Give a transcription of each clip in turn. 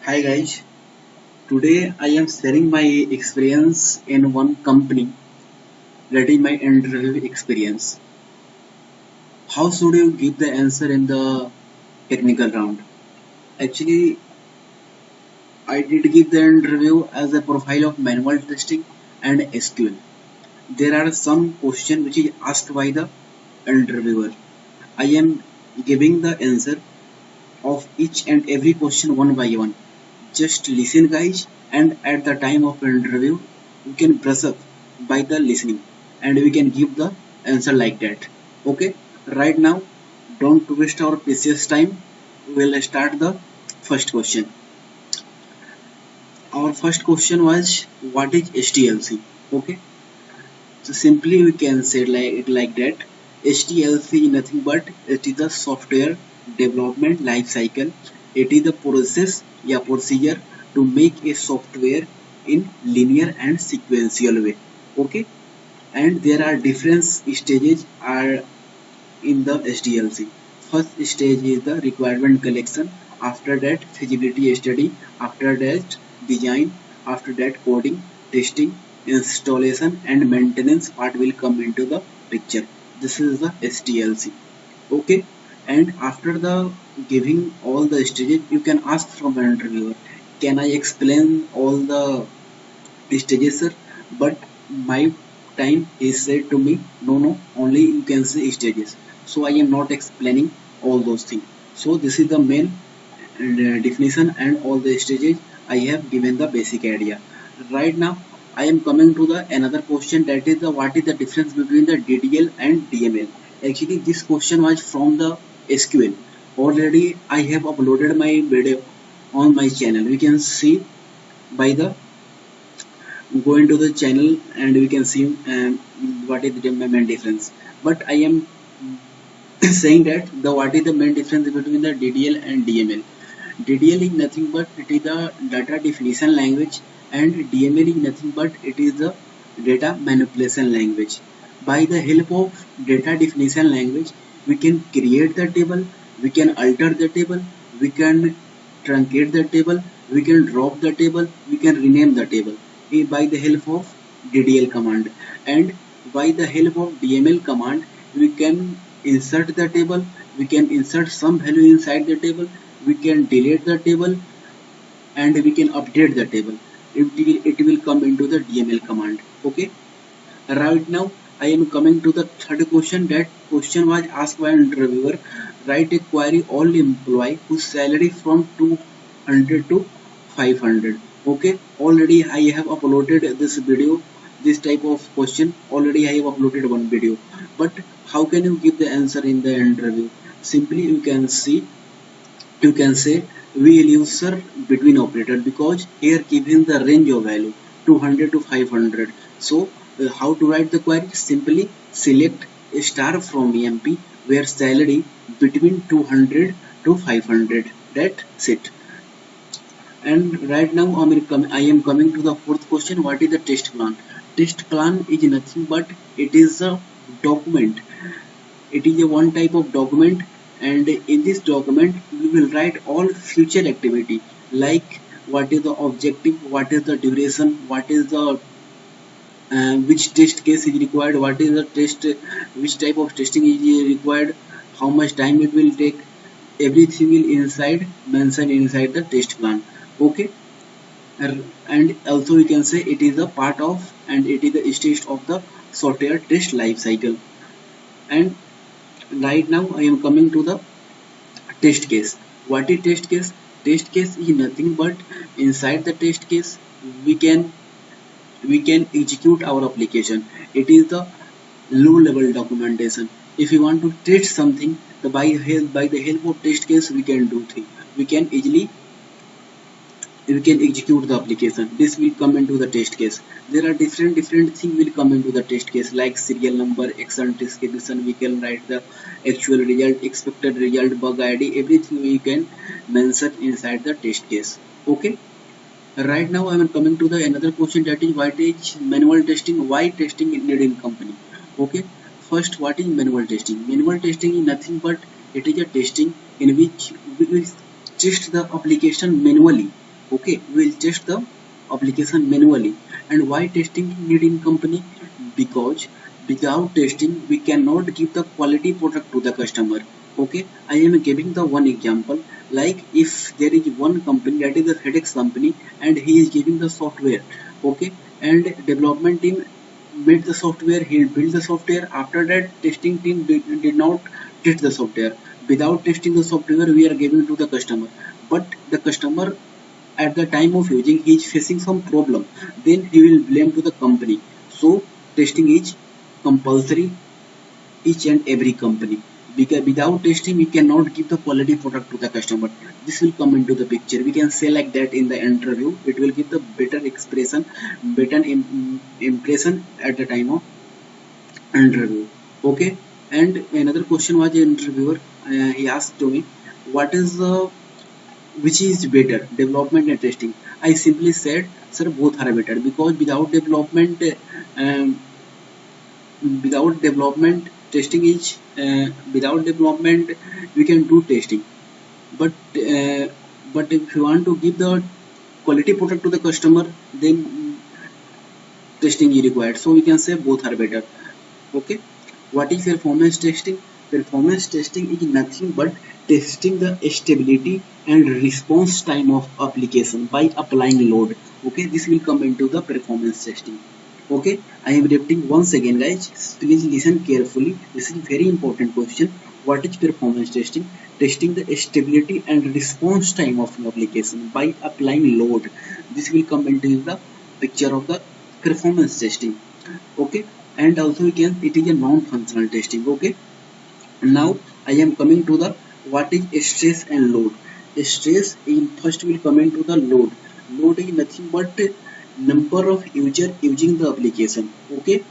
Hi guys, today I am sharing my experience in one company, that is my interview experience. How should you give the answer in the technical round? Actually, I did give the interview as a profile of manual testing and SQL. There are some questions which is asked by the interviewer. I am giving the answer of each and every question one by one. Just listen, guys, and at the time of interview, you can brush up by the listening, and we can give the answer like that. Okay, right now, don't waste our precious time. We'll start the first question. Our first question was, what is HTLC? Okay, so simply we can say like that. HTLC is nothing but it is the software development life cycle. It is the process या procedure to make a software in linear and sequential way. Okay, and there are different stages are in the HDLC. First stage is the requirement collection. After that, feasibility study. After that, design. After that, coding, testing, installation, and maintenance part will come into the picture. This is the SDLC. Okay, and after the giving all the stages, you can ask from an interviewer, can I explain all the stages, sir? But my time is said to me, no, only you can say stages. So I am not explaining all those things. So this is the main definition and all the stages. I have given the basic idea. Right now I am coming to the another question, that is the what is the difference between the DDL and DML. Actually this question was from the SQL. Already I have uploaded my video on my channel. We can see by the go into the channel and we can see what is the main difference. But I am saying that the what is the main difference between the DDL and DML. DDL is nothing but it is the data definition language, and DML is nothing but it is the data manipulation language. By the help of data definition language, we can create the table, we can alter the table, we can truncate the table, we can drop the table, we can rename the table by the help of DDL command. And by the help of DML command, we can insert the table, we can insert some value inside the table, we can delete the table, and we can update the table. It will come into the DML command. Okay, right now I am coming to the third question. That question was asked by an interviewer, write a query all employee whose salary from 200 to 500. Okay, already I have uploaded this video, this type of question. Already I have uploaded one video. But how can you give the answer in the interview? Simply you can say we will use sir between operator, because here given the range of value 200 to 500. So how to write the query? Simply select a star from EMP where salary between 200 to 500. That's it. And right now I am coming to the fourth question. What is the test plan? Test plan is nothing but it is a document. It is a one type of document, and in this document we will write all future activity, like what is the objective, what is the duration, what is the which test case is required, what is the test, which type of testing is required, how much time it will take. Everything will inside mentioned inside the test plan. Okay, and also we can say it is a part of and it is the stage of the software test life cycle. And right now I am coming to the test case. What is test case? Test case is nothing but inside the test case we can execute our application. It is the low level documentation. If you want to test something, by the help of test case we can do things. We can easily we can execute the application. This will come into the test case. There are different things will come into the test case, like serial number, action distribution. We can write the actual result, expected result, bug ID, everything we can mention inside the test case. Okay, right now I am coming to the another question, that is what is manual testing, why testing is needed in company. Okay, first, what is manual testing? Manual testing is nothing but it is a testing in which we will test the application manually. Okay, we'll test the application manually. And why testing need in company? Because without testing we cannot give the quality product to the customer. Okay, I am giving the one example. Like if there is one company, that is a FedEx company, and he is giving the software. Okay, and development team made the software, he built the software. After that, testing team did not test the software. Without testing the software, we are giving to the customer. But the customer at the time of using, he is facing some problem, then he will blame to the company. So testing is compulsory each and every company, because without testing we cannot give the quality product to the customer. This will come into the picture. We can say like that in the interview, it will give the better expression, better impression at the time of interview. Okay, and another question was the interviewer, he asked to me, what is the, which is better, development and testing? I simply said, sir, both are better, because um, without development testing is without development we can do testing, but if you want to give the quality product to the customer, then testing is required. So we can say both are better. Okay, what is performance testing? Performance testing is nothing but testing the stability and response time of application by applying load. Okay, this will come into the performance testing. Okay, I am repeating once again, guys, please listen carefully. This is very important question. What is performance testing? Testing the stability and response time of an application by applying load. This will come into the picture of the performance testing. Okay, and also we can, it is a non-functional testing. Okay, now I am coming to the what is stress and load. Stress in first will come into the load. Load is nothing but number of user using the application. Okay,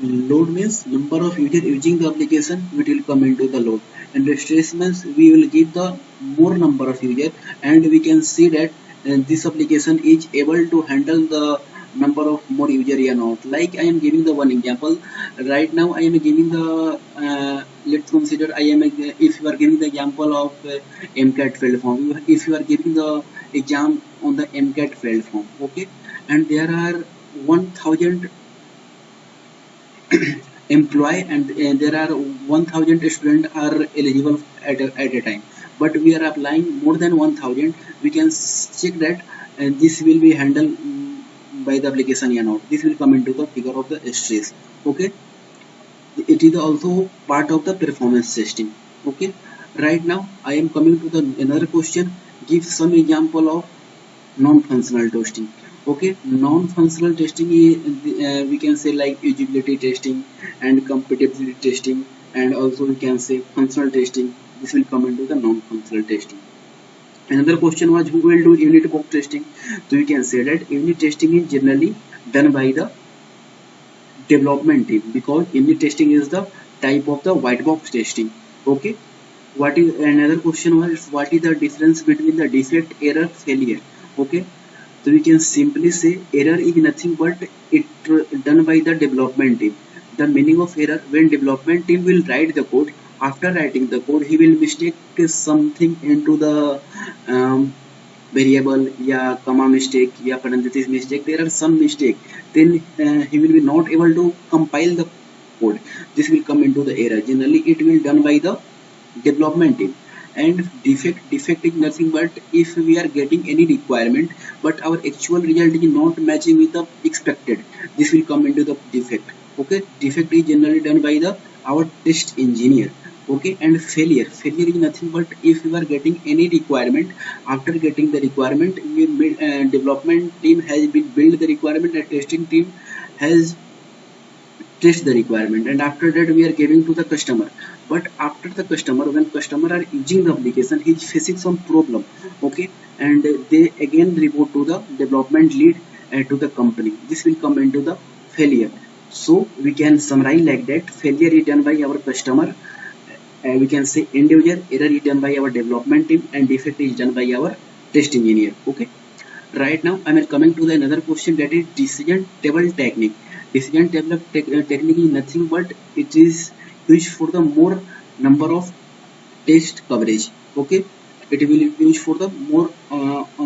load means number of user using the application, which will come into the load. And the stress means we will give the more number of user, and we can see that this application is able to handle the number of more user or not. Like I am giving the one example right now. I am giving the let's consider I am if you are giving the example of MCAT field form, if you are giving the exam on the MCAT field form. Okay, and there are 1000 employee, and there are 1000 students are eligible at a time, but we are applying more than 1000. We can check that, and this will be handled by the application or not. This will come into the figure of the stress. Okay, it is also part of the performance testing. Okay, right now I am coming to the another question. Give some example of non-functional testing. Okay, non-functional testing is, we can say like usability testing and compatibility testing, and also we can say functional testing. This will come into the non-functional testing. Another question was, who will do unit box testing? So we can say that unit testing is generally done by the development team, because unit testing is the type of the white box testing. Okay, what is another question was, what is the difference between the defect, error, failure? Okay, so we can simply say error is nothing but it done by the development team. The meaning of error, when development team will write the code, after writing the code he will mistake something into the variable, या comma mistake, या parenthesis mistake. There are some mistake, then he will be not able to compile the code. This will come into the error. Generally it will done by the development team. And defect is nothing but if we are getting any requirement but our actual result is not matching with the expected, this will come into the defect. Okay, defect is generally done by the our test engineer. Okay, and failure is nothing but if you are getting any requirement, after getting the requirement, development team has been build the requirement, and testing team has test the requirement, and after that we are giving to the customer. But after the customer, when customer are using the application, he is facing some problem. Okay, and they again report to the development lead and to the company. This will come into the failure. So we can summarize like that: failure is done by our customer, we can say end user, error is done by our development team, and defect is done by our test engineer. Okay, right now I am coming to the another question, that is decision table technique. Decision table technique is nothing but it is used for the more number of test coverage. Okay, it will be used for the more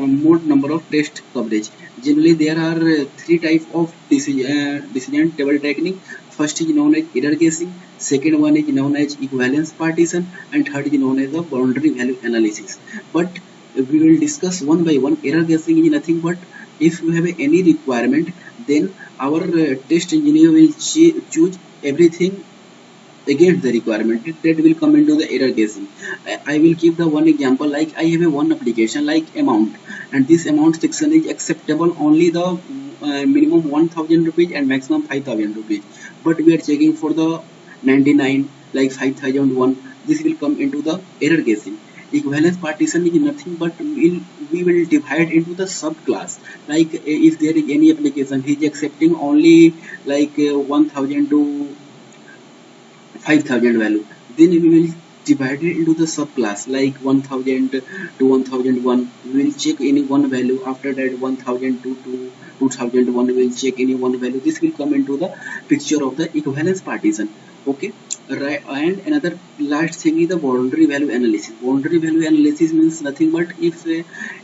more number of test coverage. Generally, there are three type of decision table technique. First is known as error guessing, second one is known as equivalence partition, and third is known as the boundary value analysis. But we will discuss one by one. Error guessing is nothing but if you have any requirement, then our test engineer will choose everything against the requirement that will come into the error guessing. I will give the one example, like I have a one application like amount, and this amount section is acceptable only the minimum 1000 rupees and maximum 5000 rupees, but we are checking for the 99 like 5001. This will come into the error guessing. Equivalence partition is nothing but we will divide into the subclass. Like if there is any application he is accepting only like 1000 to 5000 value, then we will divide it into the subclass like 1000 to 1001. We will check any one value. After that 1000 to 2001 we will check any one value. This will come into the picture of the equivalence partition. Okay, right. And another last thing is the boundary value analysis. Boundary value analysis means nothing but if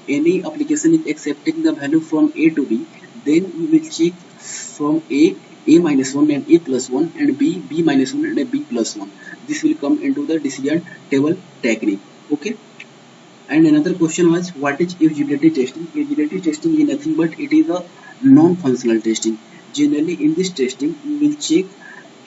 any application is accepting the value from A to B, then we will check from a minus 1 and a plus 1, and b minus 1 and a b plus 1. This will come into the decision table technique. Okay, and another question was what is usability testing. Usability testing is nothing but it is a non-functional testing. Generally in this testing we will check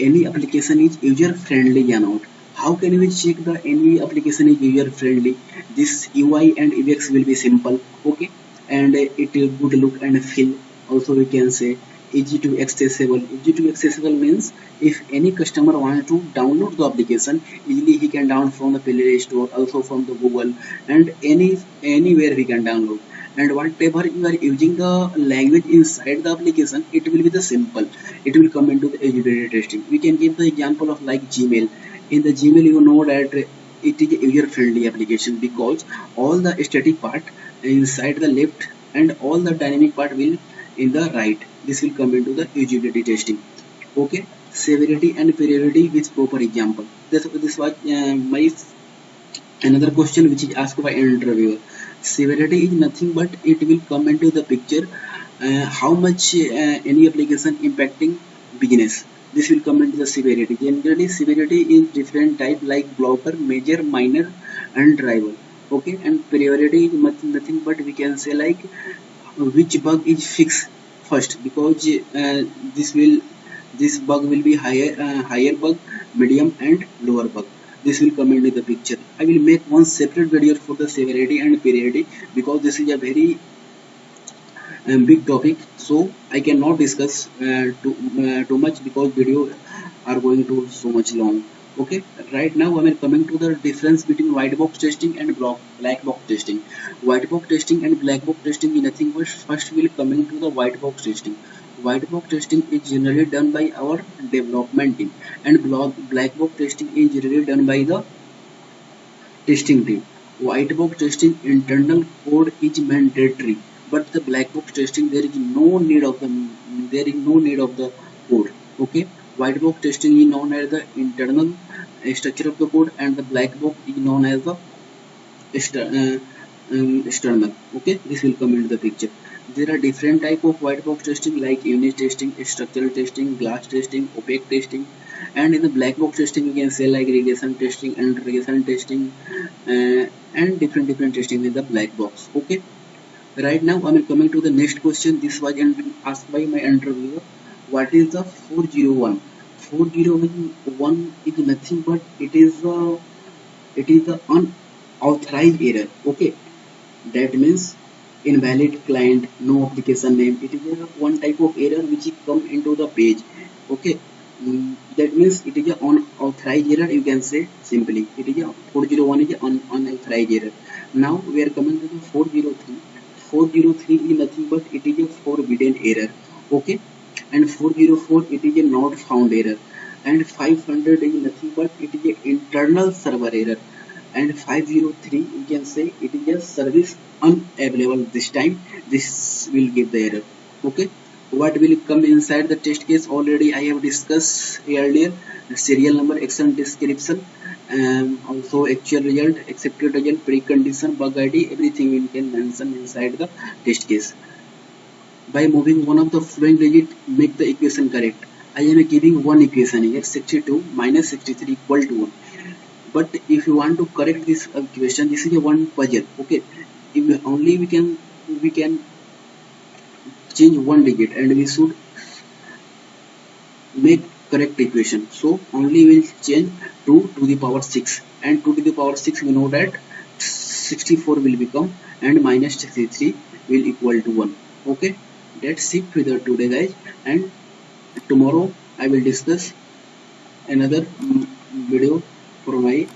any application is user friendly or not. How can we check the any application is user friendly? This UI and UX will be simple. Okay, and it will good look and feel. Also we can say easy to accessible. Easy to accessible means if any customer wants to download the application, easily he can download from the Play Store, also from the Google, and anywhere he can download. And whatever you are using the language inside the application, it will be the simple. It will come into the usability testing. We can give the example of like Gmail. In the Gmail, you know that it is a user friendly application because all the static part inside the left and all the dynamic part will in the right. This will come into the usability testing. Okay, severity and priority with proper example. This was my another question which is asked by an interviewer. Severity is nothing but it will come into the picture how much any application impacting business. This will come into the severity. Generally severity is different type like blocker, major, minor and driver. Okay, and priority is nothing but we can say like which bug is fixed first, because this bug will be higher bug, medium and lower bug. This will come into the picture. I will make one separate video for the severity and priority because this is a very big topic, so I cannot discuss too much because video are going to so much long. Okay, right now I am coming to the difference between white box testing and black box testing. White box testing and black box testing is nothing but first we will coming to the white box testing. White box testing is generally done by our development team, and black box testing is generally done by the testing team. White box testing internal code is mandatory, but the black box testing there is no need of the code. Okay, white box testing is known as the internal structure of the code, and the black box is known as the external. Okay, this will come into the picture. There are different type of white box testing like unit testing, structural testing, glass testing, opaque testing, and in the black box testing we can say like regression testing and regression testing, and different testing in the black box. Okay, right now I am coming to the next question. This was asked by my interviewer. What is the 401? 401 is nothing but it is the unauthorized error. Okay, that means invalid client, no application name. It is one type of error which come into the page. Okay, that means it is an unauthorized error. You can say simply it is a 401 is an unauthorized error. Now we are coming to the 403. 403 is nothing but it is a forbidden error. Okay, and 404 it is a not found error, and 500 is nothing but it is a internal server error, and 503 you can say it is a service unavailable. This time this will give the error. Okay, what will come inside the test case already I have discussed earlier. The serial number, action description, also actual result, accepted result, precondition, bug ID, everything we can mention inside the test case. By moving one of the following digit, make the equation correct. I am giving one equation here, 62 minus 63 equal to 1. But if you want to correct this equation, this is a one puzzle. Okay, if only we can change one digit and we should make correct equation. So only will change 2 to the power 6, and 2 to the power 6 we know that 64 will become, and minus 63 will equal to 1. Okay, that's it for the today guys, and tomorrow I will discuss another video for my